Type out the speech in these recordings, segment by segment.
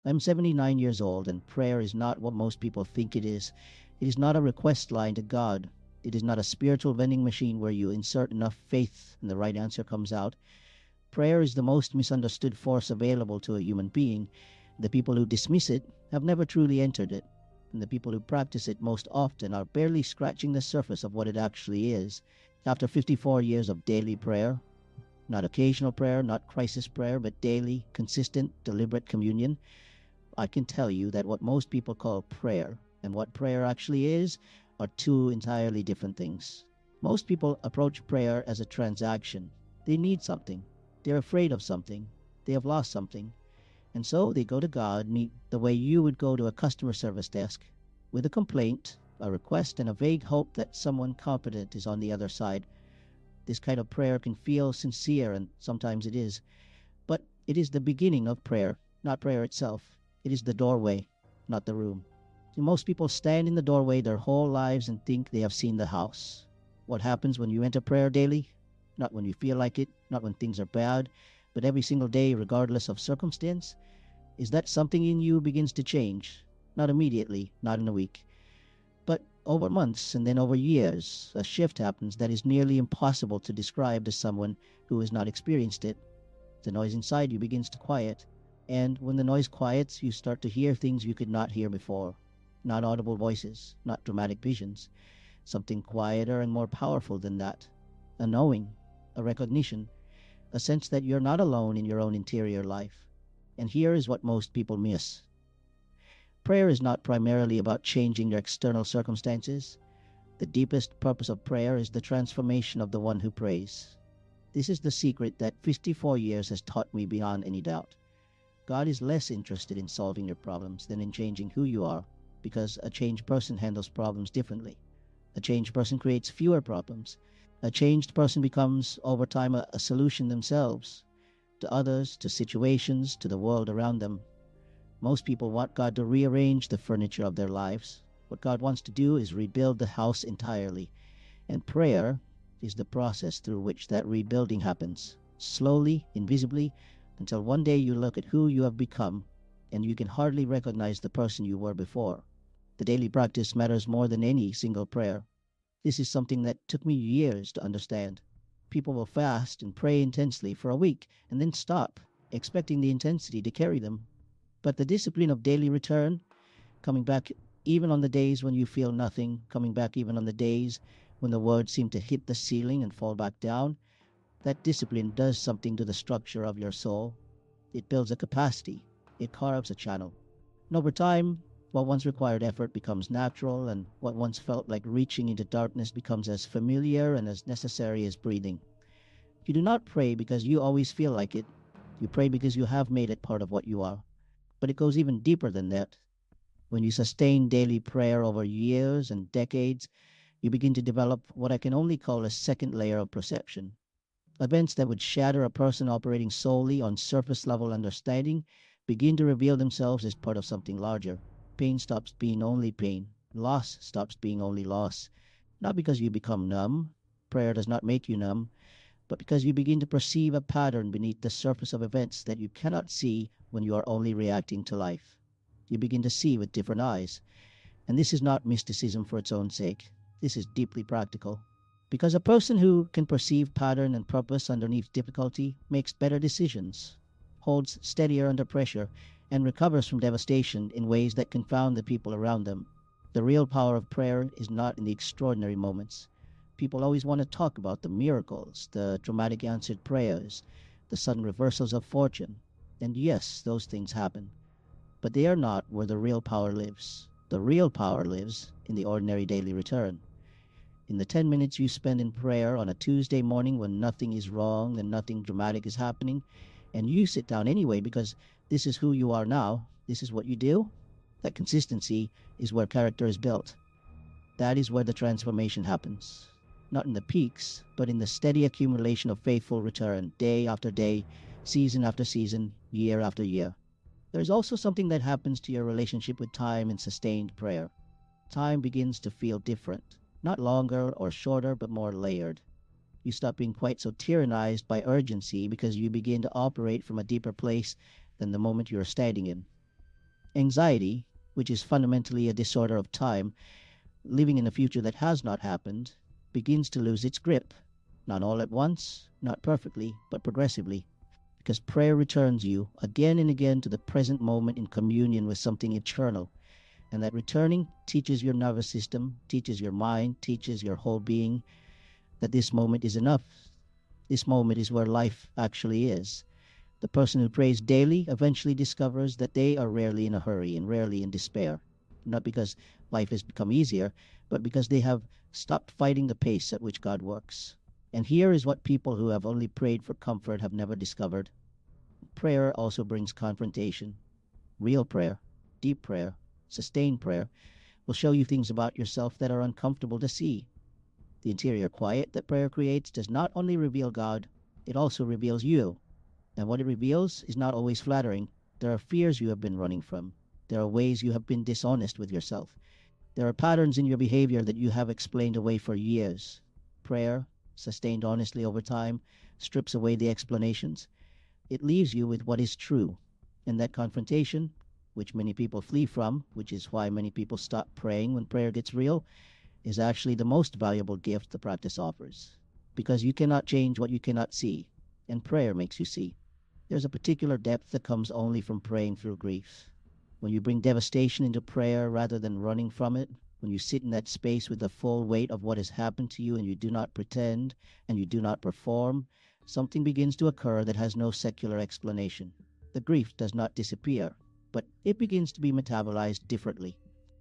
I'm 79 years old, and prayer is not what most people think it is. It is not a request line to God. It is not a spiritual vending machine where you insert enough faith and the right answer comes out. Prayer is the most misunderstood force available to a human being. The people who dismiss it have never truly entered it, and the people who practice it most often are barely scratching the surface of what it actually is. After 54 years of daily prayer, not occasional prayer, not crisis prayer, but daily, consistent, deliberate communion, I can tell you that what most people call prayer and what prayer actually is are two entirely different things. Most people approach prayer as a transaction. They need something. They're afraid of something. They have lost something. And so they go to God the way you would go to a customer service desk with a complaint, a request, and a vague hope that someone competent is on the other side. This kind of prayer can feel sincere, and sometimes it is. But it is the beginning of prayer, not prayer itself. It is the doorway, not the room. Most people stand in the doorway their whole lives and think they have seen the house. What happens when you enter prayer daily? Not when you feel like it, not when things are bad, but every single day, regardless of circumstance, is that something in you begins to change. Not immediately, not in a week, but over months and then over years. A shift happens that is nearly impossible to describe to someone who has not experienced it. The noise inside you begins to quiet, and when the noise quiets, you start to hear things you could not hear before. Not audible voices, not dramatic visions. Something quieter and more powerful than that. A knowing, a recognition, a sense that you're not alone in your own interior life. And here is what most people miss. Prayer is not primarily about changing your external circumstances. The deepest purpose of prayer is the transformation of the one who prays. This is the secret that 54 years has taught me beyond any doubt. God is less interested in solving your problems than in changing who you are, because a changed person handles problems differently. A changed person creates fewer problems. A changed person becomes, over time, a solution themselves, to others, to situations, to the world around them. Most people want God to rearrange the furniture of their lives. What God wants to do is rebuild the house entirely. And prayer is the process through which that rebuilding happens, slowly, invisibly, until one day you look at who you have become and you can hardly recognize the person you were before. The daily practice matters more than any single prayer. This is something that took me years to understand. People will fast and pray intensely for a week and then stop, expecting the intensity to carry them. But the discipline of daily return, coming back even on the days when you feel nothing, coming back even on the days when the words seem to hit the ceiling and fall back down, that discipline does something to the structure of your soul. It builds a capacity. It carves a channel. And over time, what once required effort becomes natural, and what once felt like reaching into darkness becomes as familiar and as necessary as breathing. You do not pray because you always feel like it. You pray because you have made it part of what you are. But it goes even deeper than that. When you sustain daily prayer over years and decades, you begin to develop what I can only call a second layer of perception. Events that would shatter a person operating solely on surface-level understanding begin to reveal themselves as part of something larger. Pain stops being only pain. Loss stops being only loss. Not because you become numb. Prayer does not make you numb. But because you begin to perceive a pattern beneath the surface of events that you cannot see when you are only reacting to life. You begin to see with different eyes. And this is not mysticism for its own sake. This is deeply practical. Because a person who can perceive pattern and purpose underneath difficulty makes better decisions, holds steadier under pressure, and recovers from devastation in ways that confound the people around them. The real power of prayer is not in the extraordinary moments. People always want to talk about the miracles, the dramatic answered prayers, the sudden reversals of fortune. And yes, those things happen. But they are not where the real power lives. The real power lives in the ordinary daily return. In the 10 minutes you spend in prayer on a Tuesday morning when nothing is wrong and nothing dramatic is happening, and you sit down anyway because this is who you are now, this is what you do, that consistency is where character is built. That is where the transformation happens. Not in the peaks, but in the steady accumulation of faithful return, day after day, season after season, year after year. There is also something that happens to your relationship with time in sustained prayer. Time begins to feel different. Not longer or shorter, but more layered. You stop being quite so tyrannized by urgency because you begin to operate from a deeper place than the moment you're standing in. Anxiety, which is fundamentally a disorder of time, living in a future that has not happened, begins to lose its grip. Not all at once, not perfectly, but progressively. Because prayer returns you again and again to the present moment in communion with something eternal. And that returning teaches your nervous system, teaches your mind, teaches your whole being that this moment is enough. This moment is where life actually is. The person who prays daily eventually discovers that they are rarely in a hurry and rarely in despair. Not because life has become easier, but because they have stopped fighting the pace at which God works. And here is what people who have only prayed for comfort have never discovered. Prayer also brings confrontation. Real prayer, deep prayer, sustained prayer will show you things about yourself that are uncomfortable to see. The interior quiet that prayer creates does not only reveal God, it also reveals you. And what it reveals is not always flattering. There are fears you have been running from. There are ways you have been dishonest with yourself. There are patterns in your behavior that you have explained away for years. Prayer, sustained honestly over time, strips away the explanations. It leaves you with what is true. And that confrontation, which many people flee from, which is why many people stop praying when prayer gets real, is actually the most valuable gift the practice offers. Because you cannot change what you cannot see, and prayer makes you see. There's a particular depth that comes only from praying through grief. When you bring devastation into prayer rather than running from it, when you sit in that space with the full weight of what has happened to you and you do not pretend and you do not perform, something begins to occur that has no secular explanation. The grief does not disappear, but it begins to be metabolized differently.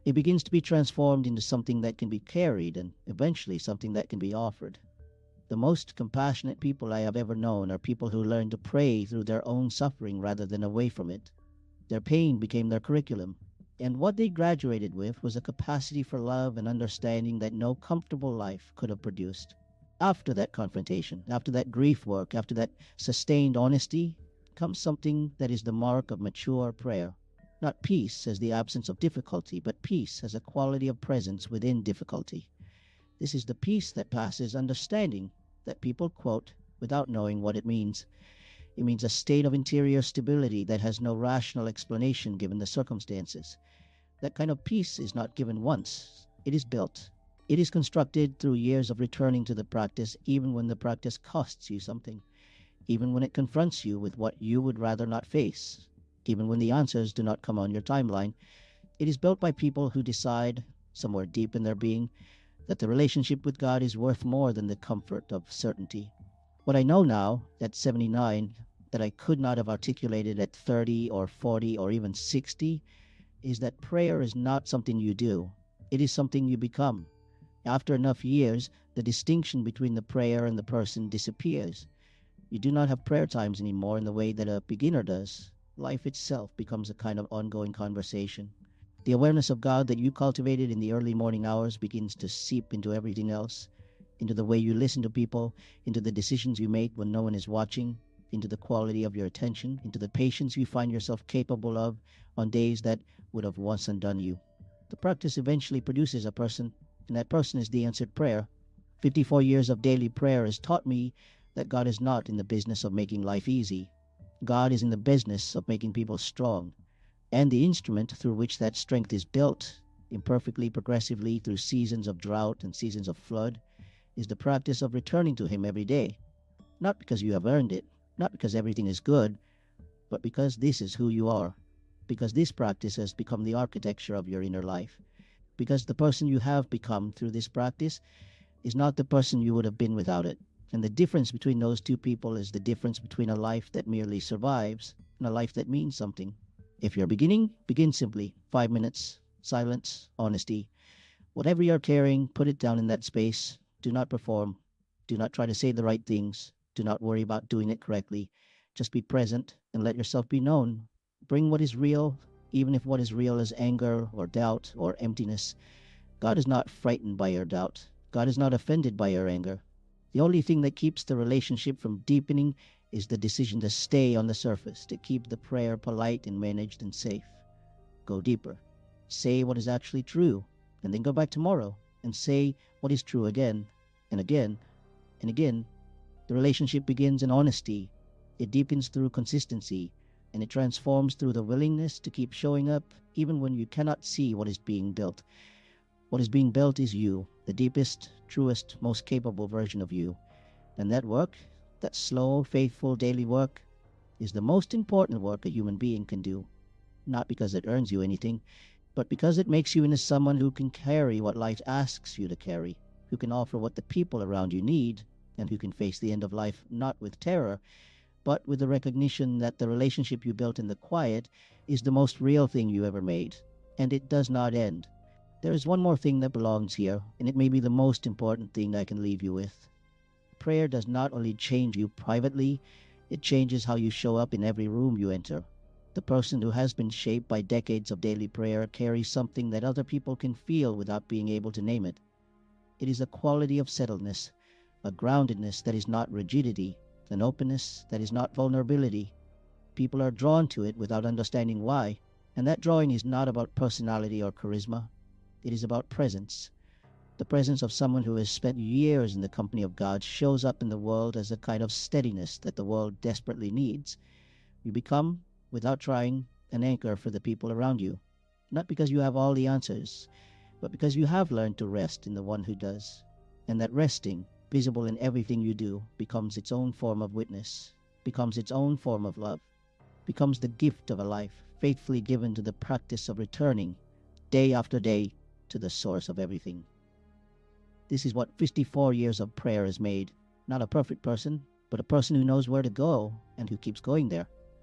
It begins to be transformed into something that can be carried and eventually something that can be offered. The most compassionate people I have ever known are people who learn to pray through their own suffering rather than away from it. Their pain became their curriculum, and what they graduated with was a capacity for love and understanding that no comfortable life could have produced. After that confrontation, after that grief work, after that sustained honesty, comes something that is the mark of mature prayer. Not peace as the absence of difficulty, but peace as a quality of presence within difficulty. This is the peace that passes understanding that people quote without knowing what it means. It means a state of interior stability that has no rational explanation given the circumstances. That kind of peace is not given once, it is built. It is constructed through years of returning to the practice, even when the practice costs you something, even when it confronts you with what you would rather not face, even when the answers do not come on your timeline. It is built by people who decide, somewhere deep in their being, that the relationship with God is worth more than the comfort of certainty. What I know now, at 79, that I could not have articulated at 30 or 40 or even 60, is that prayer is not something you do. It is something you become. After enough years, the distinction between the prayer and the person disappears. You do not have prayer times anymore in the way that a beginner does. Life itself becomes a kind of ongoing conversation. The awareness of God that you cultivated in the early morning hours begins to seep into everything else, into the way you listen to people, into the decisions you make when no one is watching, into the quality of your attention, into the patience you find yourself capable of on days that would have once undone you. The practice eventually produces a person, and that person is the answered prayer. 54 years of daily prayer has taught me that God is not in the business of making life easy. God is in the business of making people strong. And the instrument through which that strength is built, imperfectly, progressively, through seasons of drought and seasons of flood, is the practice of returning to Him every day. Not because you have earned it, not because everything is good, but because this is who you are. Because this practice has become the architecture of your inner life. Because the person you have become through this practice is not the person you would have been without it. And the difference between those two people is the difference between a life that merely survives and a life that means something. If you're beginning, begin simply. 5 minutes, silence, honesty. Whatever you're carrying, put it down in that space. Do not perform. Do not try to say the right things. Do not worry about doing it correctly. Just be present and let yourself be known. Bring what is real, even if what is real is anger or doubt or emptiness. God is not frightened by your doubt. God is not offended by your anger. The only thing that keeps the relationship from deepening is the decision to stay on the surface, to keep the prayer polite and managed and safe. Go deeper. Say what is actually true, and then go back tomorrow and say what is true again and again and again. The relationship begins in honesty. It deepens through consistency. and it transforms through the willingness to keep showing up even when you cannot see what is being built. What is being built is you, the deepest, truest, most capable version of you. And that work, that slow, faithful daily work, is the most important work a human being can do. Not because it earns you anything, but because it makes you into someone who can carry what life asks you to carry, who can offer what the people around you need, and who can face the end of life not with terror, but with the recognition that the relationship you built in the quiet is the most real thing you ever made, and it does not end. There is one more thing that belongs here, and it may be the most important thing I can leave you with. Prayer does not only change you privately, it changes how you show up in every room you enter. The person who has been shaped by decades of daily prayer carries something that other people can feel without being able to name it. It is a quality of settledness, a groundedness that is not rigidity, an openness that is not vulnerability. People are drawn to it without understanding why, and that drawing is not about personality or charisma. It is about presence. The presence of someone who has spent years in the company of God shows up in the world as a kind of steadiness that the world desperately needs. You become, without trying, an anchor for the people around you, not because you have all the answers, but because you have learned to rest in the one who does. And that resting, visible in everything you do, becomes its own form of witness, becomes its own form of love, becomes the gift of a life faithfully given to the practice of returning, day after day, to the source of everything. This is what 54 years of prayer has made. Not a perfect person, but a person who knows where to go and who keeps going there.